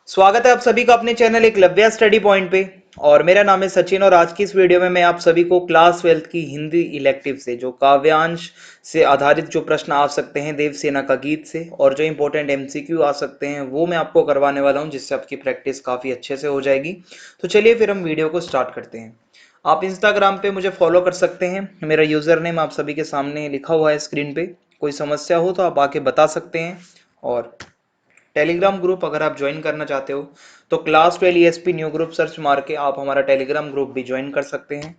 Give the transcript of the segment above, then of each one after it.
स्वागत है आप सभी का अपने चैनल एकलव्य स्टडी पॉइंट पे। और मेरा नाम है सचिन और आज की इस वीडियो में मैं आप सभी को क्लास 12th की हिंदी इलेक्टिव से जो काव्यांश से आधारित जो प्रश्न आ सकते हैं देवसेना का गीत से और जो इंपॉर्टेंट एमसीक्यू आ सकते हैं वो मैं आपको करवाने वाला हूं, जिससे आपकी प्रैक्टिस काफ़ी अच्छे से हो जाएगी। तो चलिए फिर हम वीडियो को स्टार्ट करते हैं। आप इंस्टाग्राम पे मुझे फॉलो कर सकते हैं। मेरा यूज़र नेम आप सभी के सामने लिखा हुआ है स्क्रीन पे। कोई समस्या हो तो आप आके बता सकते हैं। और टेलीग्राम ग्रुप अगर आप ज्वाइन करना चाहते हो तो class 12 ESP new group search मार के आप हमारा टेलीग्राम ग्रुप भी ज्वाइन कर सकते हैं।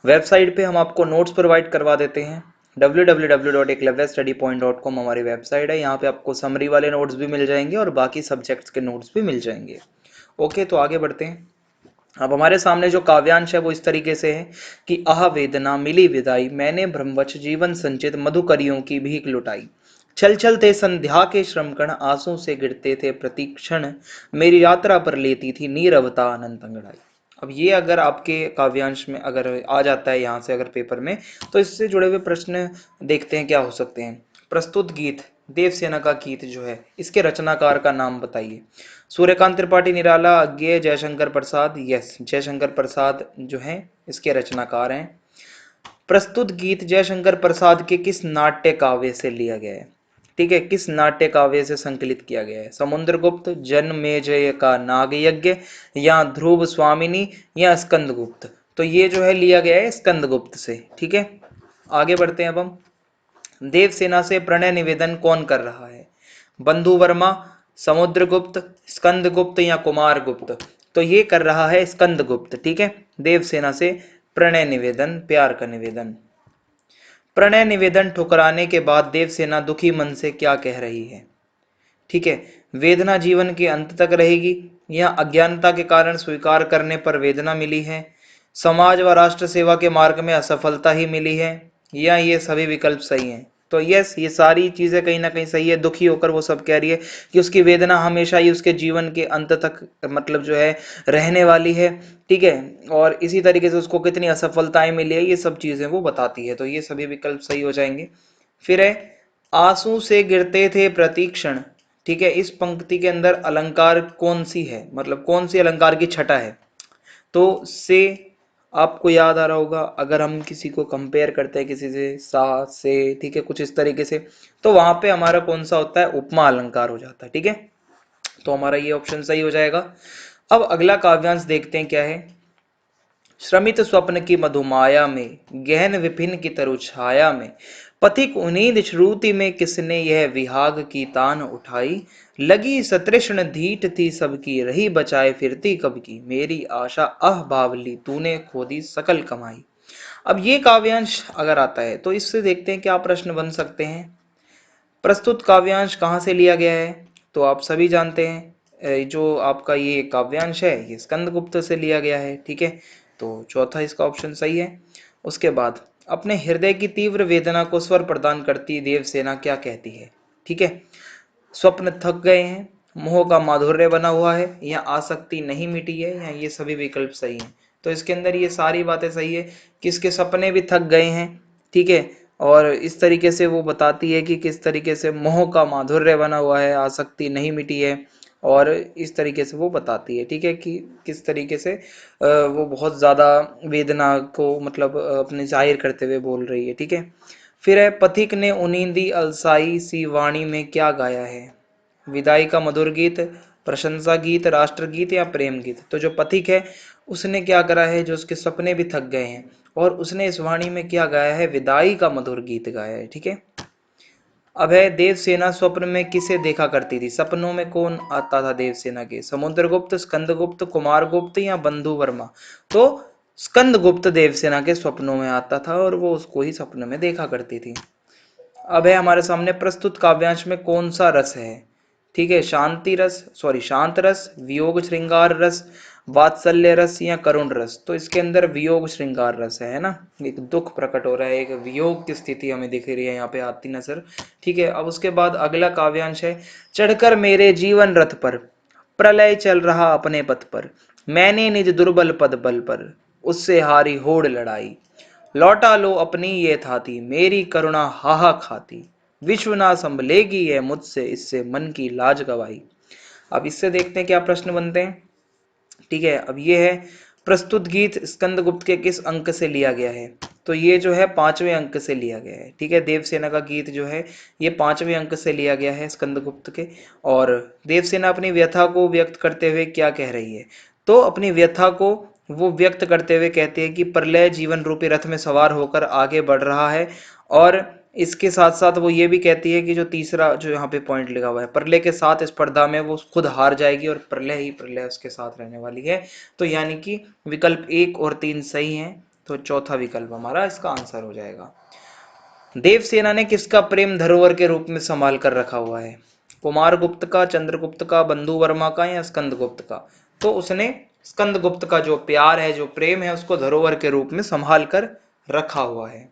वेबसाइट पे हम आपको नोट्स प्रोवाइड करवा देते हैं। www.eklavyastudypoint.com हमारी वेबसाइट है। यहाँ पे आपको समरी वाले नोट्स भी मिल जाएंगे और बाकी सब्जेक्ट्स के नोट्स भी मिल जाएंगे। ओके, तो आगे बढ़ते हैं। अब हमारे सामने जो काव्यांश है वो इस तरीके से है कि आह वेदना मिली विदाई, मैंने ब्रह्मवच जीवन संचित मधुकरियों की भीख लुटाई। छल छल थे संध्या के श्रमकण, आंसू से गिरते थे प्रतिक्षण, मेरी यात्रा पर लेती थी नीरवता अनंत अंगड़ाई। अब ये अगर आपके काव्यांश में अगर आ जाता है यहाँ से अगर पेपर में, तो इससे जुड़े हुए प्रश्न देखते हैं क्या हो सकते हैं। प्रस्तुत गीत देवसेना का गीत जो है इसके रचनाकार का नाम बताइए। सूर्यकांत त्रिपाठी निराला, अज्ञेय, जयशंकर प्रसाद। यस, जयशंकर प्रसाद जो है इसके रचनाकार हैं। प्रस्तुत गीत जयशंकर प्रसाद के किस नाट्य काव्य से लिया गया है? ठीक है, किस नाट्य काव्य से संकलित किया गया है? समुद्रगुप्त, जन्मेजय का नागयज्ञ, या ध्रुव स्वामिनी, या स्कंदगुप्त। तो ये जो है लिया गया है स्कंदगुप्त से। ठीक है, आगे बढ़ते हैं। अब हम देवसेना से प्रणय निवेदन कौन कर रहा है? बंधु वर्मा, समुद्रगुप्त, स्कंदगुप्त, या कुमारगुप्त। तो ये कर रहा है स्कंदगुप्त। ठीक है, देवसेना से प्रणय निवेदन, प्यार का निवेदन। प्रणय निवेदन ठुकराने के बाद देवसेना दुखी मन से क्या कह रही है? ठीक है, वेदना जीवन के अंत तक रहेगी, या अज्ञानता के कारण स्वीकार करने पर वेदना मिली है, समाज व राष्ट्र सेवा के मार्ग में असफलता ही मिली है, या ये सभी विकल्प सही हैं? तो यस, ये सारी चीजें कहीं ना कहीं सही है। दुखी होकर वो सब कह रही है कि उसकी वेदना हमेशा ही उसके जीवन के अंत तक मतलब जो है रहने वाली है। ठीक है, और इसी तरीके से उसको कितनी असफलताएं मिली है ये सब चीजें वो बताती है। तो ये सभी विकल्प सही हो जाएंगे। फिर है आंसू से गिरते थे प्रतीक्षण। ठीक है, इस पंक्ति के अंदर अलंकार कौन सी है, मतलब कौन सी अलंकार की छटा है? तो से आपको याद आ रहा होगा, अगर हम किसी को कंपेयर करते हैं किसी से, सा से, ठीक है, कुछ इस तरीके से, तो वहां पे हमारा कौन सा होता है? उपमा अलंकार हो जाता है। ठीक है, तो हमारा ये ऑप्शन सही हो जाएगा। अब अगला काव्यांश देखते हैं क्या है। श्रमित स्वप्न की मधुमाया में, गहन विपिन की तरु छाया में, पथिक उन्नीद श्रुति में, किसने यह विहाग की तान उठाई। लगी सतृष्ण धीट थी सबकी, रही बचाए फिरती कब की, मेरी आशा अह बावली, तूने खो दी सकल कमाई। अब ये काव्यांश अगर आता है तो इससे देखते हैं क्या प्रश्न बन सकते हैं। प्रस्तुत काव्यांश कहाँ से लिया गया है? तो आप सभी जानते हैं जो आपका ये काव्यांश है ये स्कंदगुप्त से लिया गया है। ठीक है, तो चौथा इसका ऑप्शन सही है। उसके बाद अपने हृदय की तीव्र वेदना को स्वर प्रदान करती देवसेना क्या कहती है? ठीक है, स्वप्न थक गए हैं, मोह का माधुर्य बना हुआ है, या आसक्ति नहीं मिटी है, या ये सभी विकल्प सही हैं। तो इसके अंदर ये सारी बातें सही है कि इसके सपने भी थक गए हैं। ठीक है, और इस तरीके से वो बताती है कि किस तरीके से मोह का माधुर्य बना हुआ है, आसक्ति नहीं मिटी है, और इस तरीके से वो बताती है। ठीक है, कि किस तरीके से वो बहुत ज़्यादा वेदना को मतलब अपने जाहिर करते हुए बोल रही है। ठीक है, फिर है पथिक ने उनींदी अलसाई सी वाणी में क्या गाया है? विदाई का मधुर गीत, प्रशंसा गीत, राष्ट्रगीत, या प्रेम गीत। तो जो पथिक है उसने क्या करा है, जो उसके सपने भी थक गए हैं, और उसने इस वाणी में क्या गाया है? विदाई का मधुर गीत गाया है। ठीक है, अब है देवसेना स्वप्न में किसे देखा करती थी? सपनों में कौन आता था देवसेना के? समुद्रगुप्त, स्कंदगुप्त, कुमारगुप्त, या बंधु वर्मा। तो स्कंदगुप्त देवसेना के स्वप्नों में आता था और वो उसको ही सपनों में देखा करती थी। अब है हमारे सामने प्रस्तुत काव्यांश में कौन सा रस है? ठीक है, शांत रस, वियोग श्रृंगार रस, वात्सल्य रस, या करुण रस। तो इसके अंदर वियोग श्रृंगार रस है ना। एक दुख प्रकट हो रहा है, एक वियोग की स्थिति हमें दिख रही है यहाँ पे आती नजर। ठीक है, अब उसके बाद अगला काव्यांश है चढ़कर मेरे जीवन रथ पर, प्रलय चल रहा अपने पथ पर, मैंने निज दुर्बल पद बल पर, उससे हारी होड़ लड़ाई, लौटा लो अपनी ये थाती, मेरी करुणा हाहा खाती, विश्व ना संभलेगी ये मुझसे, इससे मन की लाज गवाई। अब इससे देखते हैं क्या प्रश्न बनते हैं। ठीक है, अब ये है प्रस्तुत गीत स्कंदगुप्त के किस अंक से लिया गया है? तो ये जो है 5वें अंक से लिया गया है। ठीक है, देवसेना का गीत जो है ये 5वें अंक से लिया गया है स्कंदगुप्त के। और देवसेना अपनी व्यथा को व्यक्त करते हुए क्या कह रही है? तो अपनी व्यथा को वो व्यक्त करते हुए कहते हैं कि प्रलय जीवन रूपी रथ में सवार होकर आगे बढ़ रहा है। और इसके साथ साथ वो ये भी कहती है कि जो तीसरा जो यहाँ पे पॉइंट लिखा हुआ है, प्रलय के साथ स्पर्धा में वो खुद हार जाएगी और प्रलय ही प्रलय उसके साथ रहने वाली है। तो यानी कि विकल्प 1 और 3 सही हैं, तो चौथा विकल्प हमारा इसका आंसर हो जाएगा। देवसेना ने किसका प्रेम धरोहर के रूप में संभाल कर रखा हुआ है? कुमारगुप्त का, चंद्रगुप्त का, बंधु वर्मा का या स्कंदगुप्त का? तो उसने स्कंदगुप्त का जो प्यार है, जो प्रेम है, उसको धरोहर के रूप में संभाल कर रखा हुआ है।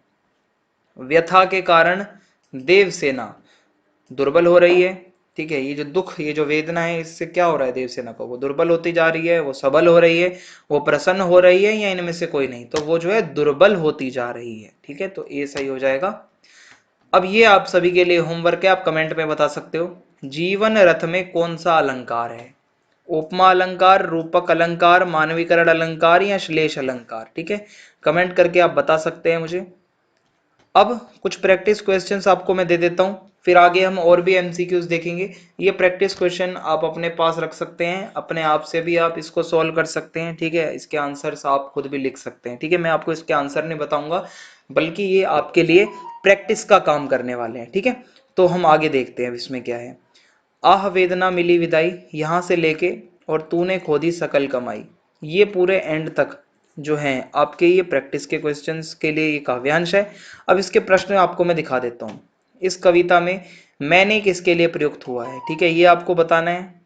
व्यथा के कारण देवसेना दुर्बल हो रही है। ठीक है, ये जो दुख, ये जो वेदना है, इससे क्या हो रहा है देवसेना को? वो दुर्बल होती जा रही है, वो सबल हो रही है, वो प्रसन्न हो रही है, या इनमें से कोई नहीं? तो वो जो है दुर्बल होती जा रही है। ठीक है, तो ये सही हो जाएगा। अब ये आप सभी के लिए होमवर्क है, आप कमेंट में बता सकते हो जीवन रथ में कौन सा अलंकार है? उपमा अलंकार, रूपक अलंकार, मानवीकरण अलंकार या श्लेष अलंकार? ठीक है, कमेंट करके आप बता सकते हैं मुझे। अब कुछ प्रैक्टिस क्वेश्चंस आपको मैं दे देता हूं, फिर आगे हम और भी एमसीक्यूज देखेंगे। ये प्रैक्टिस क्वेश्चन आप अपने पास रख सकते हैं, अपने आप से भी आप इसको सॉल्व कर सकते हैं। ठीक है, इसके आंसर्स आप खुद भी लिख सकते हैं। ठीक है, मैं आपको इसके आंसर नहीं बताऊंगा, बल्कि ये आपके लिए प्रैक्टिस का काम करने वाले हैं। ठीक है, तो हम आगे देखते हैं इसमें क्या है। आह वेदना मिली विदाई, यहां से लेके और तूने खोदी सकल कमाई, ये पूरे एंड तक जो हैं आपके ये प्रैक्टिस के क्वेश्चंस के लिए ये काव्यांश है। अब इसके प्रश्न आपको मैं दिखा देता हूँ। इस कविता में मैंने किसके लिए प्रयुक्त हुआ है? ठीक है, ये आपको बताना है।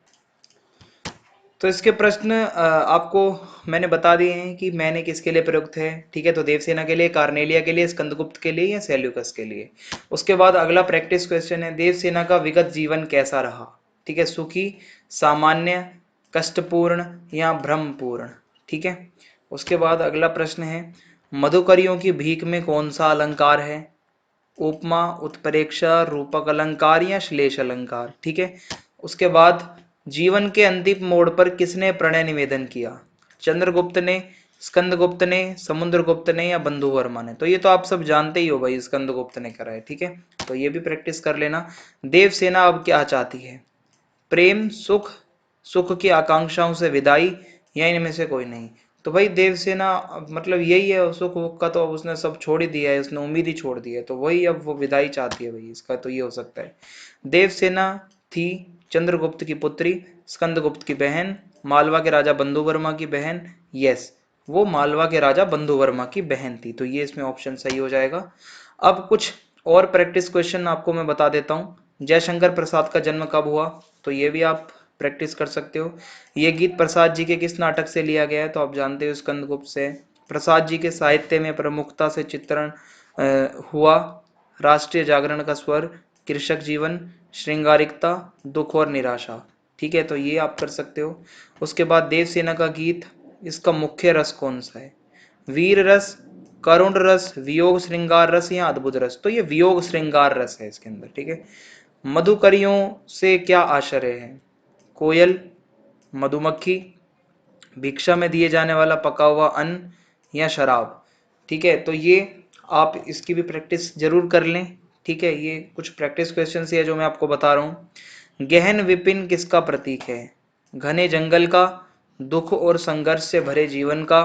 तो इसके प्रश्न आपको मैंने बता दिए हैं कि मैंने किसके लिए प्रयुक्त है। ठीक है, तो देवसेना के लिए, कार्नेलिया के लिए, स्कंदगुप्त के लिए या सेल्यूकस के लिए। उसके बाद अगला प्रैक्टिस क्वेश्चन है देवसेना का विगत जीवन कैसा रहा? ठीक है, सुखी, सामान्य, कष्टपूर्ण या भ्रमपूर्ण? ठीक है, उसके बाद अगला प्रश्न है मधुकरियों की भीख में कौन सा अलंकार है? उपमा, उत्प्रेक्षा, रूपक अलंकार या श्लेष अलंकार? ठीक है, उसके बाद जीवन के अंतिम मोड़ पर किसने प्रणय निवेदन किया? चंद्रगुप्त ने, स्कंदगुप्त ने, समुद्रगुप्त ने या बंधु वर्मा ने? तो ये तो आप सब जानते ही हो भाई, स्कंदगुप्त ने करा है। ठीक है, तो ये भी प्रैक्टिस कर लेना। देवसेना अब क्या चाहती है? प्रेम, सुख, सुख की आकांक्षाओं से विदाई या इनमें से कोई नहीं? तो भाई देवसेना मतलब यही है, सुख का तो अब उसने सब छोड़ ही दिया है, उसने उम्मीद ही छोड़ दी है, तो वही अब वो विदाई चाहती है भाई, इसका तो ये हो सकता है। देवसेना थी चंद्रगुप्त की पुत्री, स्कंदगुप्त की बहन, मालवा के राजा बंधु वर्मा की बहन। यस, वो मालवा के राजा बंधु वर्मा की बहन थी, तो ये इसमें ऑप्शन सही हो जाएगा। अब कुछ और प्रैक्टिस क्वेश्चन आपको मैं बता देता हूँ। जयशंकर प्रसाद का जन्म कब हुआ? तो ये भी आप प्रैक्टिस कर सकते हो। ये गीत प्रसाद जी के किस नाटक से लिया गया है? तो आप जानते हो स्कंदगुप्त से। प्रसाद जी के साहित्य में प्रमुखता से चित्रण हुआ राष्ट्रीय जागरण का स्वर, कृषक जीवन, श्रृंगारिकता, दुख और निराशा। ठीक है, तो ये आप कर सकते हो। उसके बाद देवसेना का गीत, इसका मुख्य रस कौन सा है? वीर रस, करुण रस, वियोग श्रृंगार रस या अद्भुत रस? तो ये वियोग श्रृंगार रस है इसके अंदर। ठीक है, मधुकरियों से क्या आश्चर्य है? कोयल, मधुमक्खी, भिक्षा में दिए जाने वाला पका हुआ अन्न या शराब? ठीक है, तो ये आप इसकी भी प्रैक्टिस जरूर कर लें। ठीक है, ये कुछ प्रैक्टिस क्वेश्चन है जो मैं आपको बता रहा हूँ। गहन विपिन किसका प्रतीक है? घने जंगल का, दुख और संघर्ष से भरे जीवन का,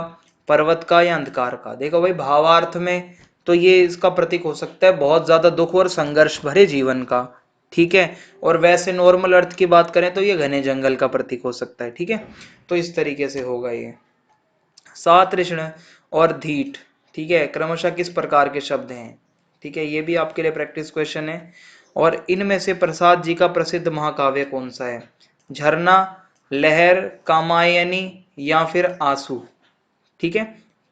पर्वत का या अंधकार का? देखो भाई, भावार्थ में तो ये इसका प्रतीक हो सकता है बहुत ज्यादा दुख और संघर्ष भरे जीवन का। ठीक है, और वैसे नॉर्मल अर्थ की बात करें तो ये घने जंगल का प्रतीक हो सकता है। ठीक है, तो इस तरीके से होगा ये। सातृष्ण और धीट, ठीक है, क्रमशः किस प्रकार के शब्द हैं? ठीक है, ये भी आपके लिए प्रैक्टिस क्वेश्चन है। और इनमें से प्रसाद जी का प्रसिद्ध महाकाव्य कौन सा है? झरना, लहर, कामायनी या फिर आंसू? ठीक है,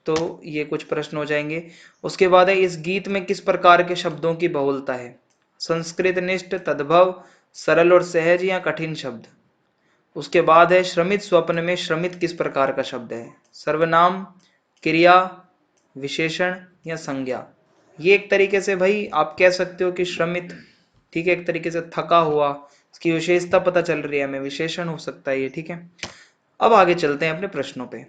तो ये कुछ प्रश्न हो जाएंगे। उसके बाद है इस गीत में किस प्रकार के शब्दों की बहुलता है? संस्कृत निष्ठ, तद्भव, सरल और सहज या कठिन शब्द? उसके बाद है श्रमित स्वप्न में श्रमित किस प्रकार का शब्द है? सर्वनाम, क्रिया, विशेषण या संज्ञा? ये एक तरीके से भाई आप कह सकते हो कि श्रमित, ठीक है, एक तरीके से थका हुआ, इसकी विशेषता पता चल रही है हमें, विशेषण हो सकता है ये, ठीक है। अब आगे चलते हैं अपने प्रश्नों पे।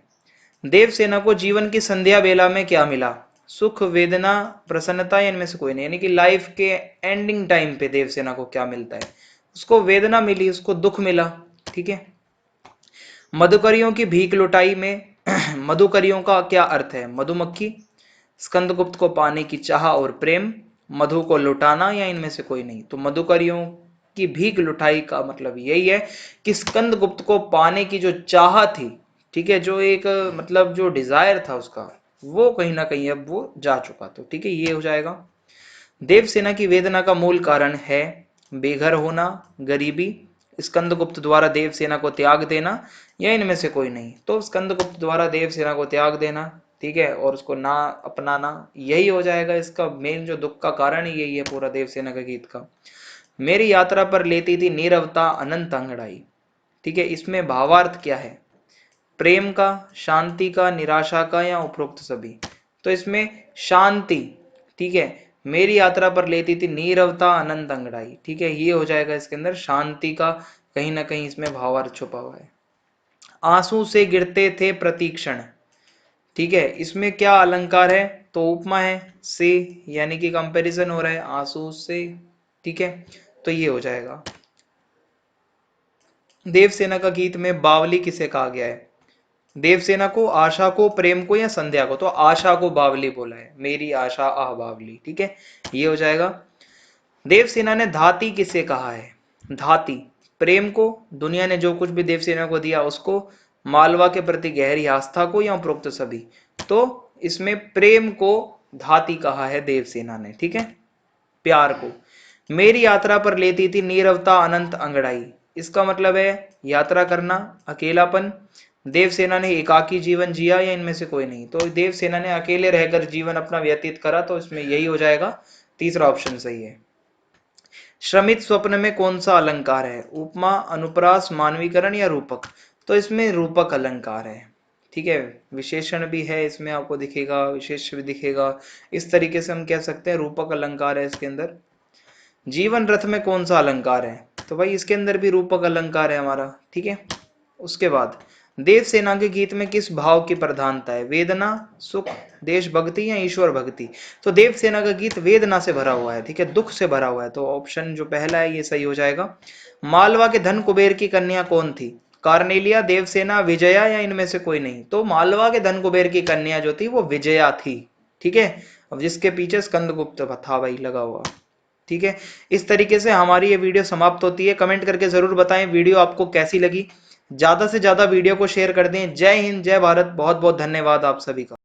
देवसेना को जीवन की संध्या बेला में क्या मिला? सुख, वेदना, प्रसन्नता या इनमें से कोई नहीं। यानी कि लाइफ के एंडिंग टाइम पे देवसेना को क्या मिलता है? उसको वेदना मिली, उसको दुख मिला, ठीक है। मधुकरियों की भीख लुटाई में मधुकरियों का क्या अर्थ है? मधुमक्खी, स्कंदगुप्त को पाने की चाह और प्रेम, मधु को लुटाना या इनमें से कोई नहीं। तो मधुकरियों की भीख लुटाई का मतलब यही है कि स्कंदगुप्त को पाने की जो चाह थी, ठीक है, जो एक मतलब जो डिजायर था उसका, वो कहीं ना कहीं अब वो जा चुका। तो ठीक है, ये हो जाएगा। देवसेना की वेदना का मूल कारण है बेघर होना, गरीबी, स्कंदगुप्त द्वारा देवसेना को त्याग देना या इनमें से कोई नहीं। तो स्कंदगुप्त द्वारा देवसेना को त्याग देना, ठीक है, और उसको ना अपनाना, यही हो जाएगा। इसका मेन जो दुख का कारण ही यही है पूरा देवसेना का गीत का। मेरी यात्रा पर लेती थी नीरवता अनंत अंगड़ाई, ठीक है, इसमें भावार्थ क्या है? प्रेम का, शांति का, निराशा का या उपरोक्त सभी? तो इसमें शांति, ठीक है, मेरी यात्रा पर लेती थी नीरवता अनंत अंगड़ाई, ठीक है, ये हो जाएगा इसके अंदर शांति का कहीं ना कहीं इसमें भावार्थ छुपा हुआ है। आंसू से गिरते थे प्रतीक्षण, ठीक है, इसमें क्या अलंकार है? तो उपमा है से, यानी कि कंपैरिजन हो रहा है आंसू से, ठीक है, तो ये हो जाएगा। देवसेना का गीत में बावली किसे कहा गया है? देवसेना को, आशा को, प्रेम को या संध्या को? तो आशा को बावली बोला है, मेरी आशा आह बावली, ठीक है, ये हो जाएगा। देवसेना ने धाती किसे कहा है? धाती प्रेम को, दुनिया ने जो कुछ भी देवसेना को दिया उसको, मालवा के प्रति गहरी आस्था को या उपरोक्त सभी? तो इसमें प्रेम को धाती कहा है देवसेना ने, ठीक है, प्यार को। मेरी यात्रा पर लेती थी नीरवता अनंत अंगड़ाई, इसका मतलब है यात्रा करना, अकेलापन। देवसेना ने एकाकी जीवन जिया या इनमें से कोई नहीं? तो देवसेना ने अकेले रहकर जीवन अपना व्यतीत करा, तो इसमें यही हो जाएगा, तीसरा ऑप्शन सही है। श्रमित स्वप्न में कौन सा अलंकार है? उपमा, अनुप्रास, मानवीकरण या रूपक? तो इसमें रूपक अलंकार है, ठीक है, विशेषण भी है इसमें, आपको दिखेगा, विशेष भी दिखेगा, इस तरीके से हम कह सकते हैं रूपक अलंकार है इसके अंदर। जीवन रथ में कौन सा अलंकार है? तो भाई इसके अंदर भी रूपक अलंकार है हमारा, ठीक है। उसके बाद देवसेना के गीत में किस भाव की प्रधानता है? वेदना, सुख, देशभक्ति या ईश्वर भक्ति? तो देवसेना का गीत वेदना से भरा हुआ है, ठीक है, दुख से भरा हुआ है, तो ऑप्शन जो पहला है ये सही हो जाएगा। मालवा के धन कुबेर की कन्या कौन थी? कार्नेलिया, देवसेना, विजया या इनमें से कोई नहीं? तो मालवा के धन कुबेर की कन्या जो थी वो विजया थी, ठीक है, अब जिसके पीछे स्कंदगुप्त था भाई लगा हुआ, ठीक है। इस तरीके से हमारी ये वीडियो समाप्त होती है। कमेंट करके जरूर बताएं वीडियो आपको कैसी लगी। ज्यादा से ज्यादा वीडियो को शेयर कर दें। जय हिंद, जय भारत, बहुत बहुत धन्यवाद आप सभी का।